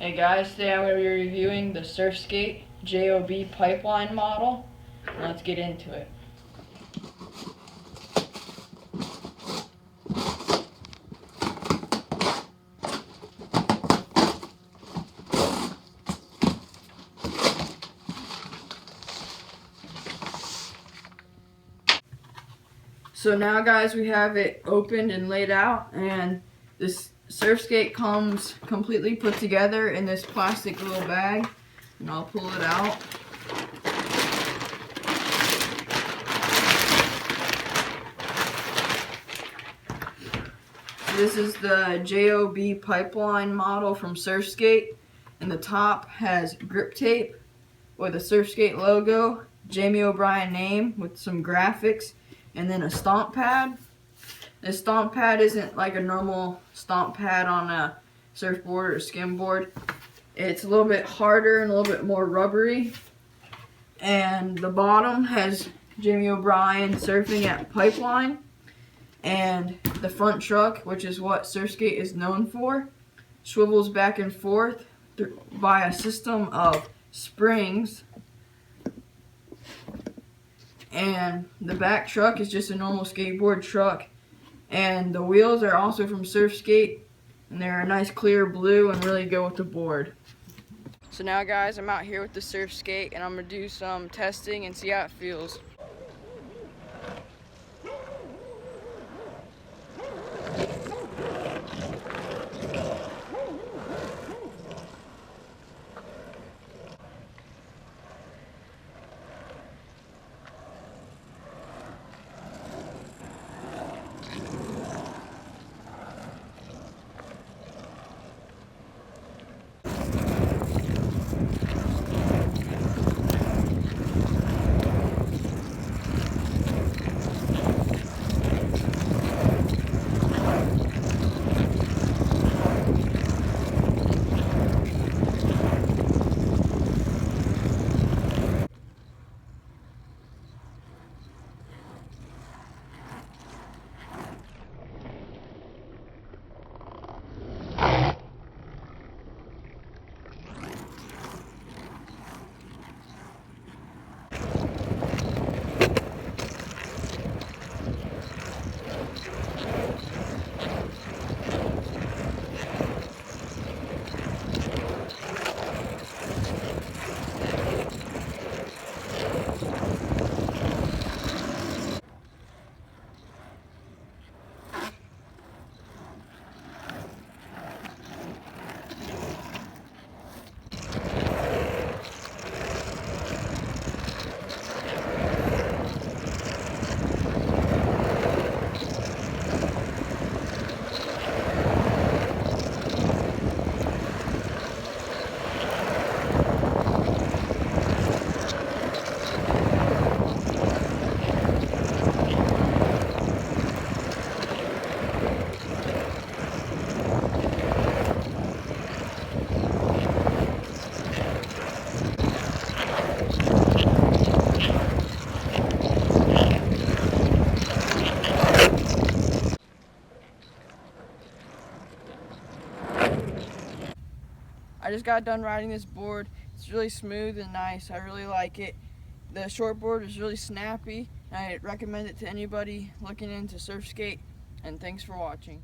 Hey guys, today I'm going to be reviewing the Surfskate JOB pipeline model. Let's get into it. So now guys, we have it opened and laid out, and this Surfskate comes completely put together in this plastic little bag, and I'll pull it out. This is the JOB pipeline model from Surfskate, and the top has grip tape with a Surfskate logo, Jamie O'Brien name with some graphics, and then a stomp pad. This stomp pad isn't like a normal stomp pad on a surfboard or skimboard. It's a little bit harder and a little bit more rubbery. And the bottom has Jamie O'Brien surfing at pipeline. And the front truck, which is what Surfskate is known for, swivels back and forth by a system of springs. And the back truck is just a normal skateboard truck. And the wheels are also from Surfskate, and they're a nice clear blue and really go with the board. So now guys, I'm out here with the Surfskate, and I'm going to do some testing and see how it feels. I just got done riding this board. It's really smooth and nice. I really like it. The shortboard is really snappy. I recommend it to anybody looking into Surfskate, and thanks for watching.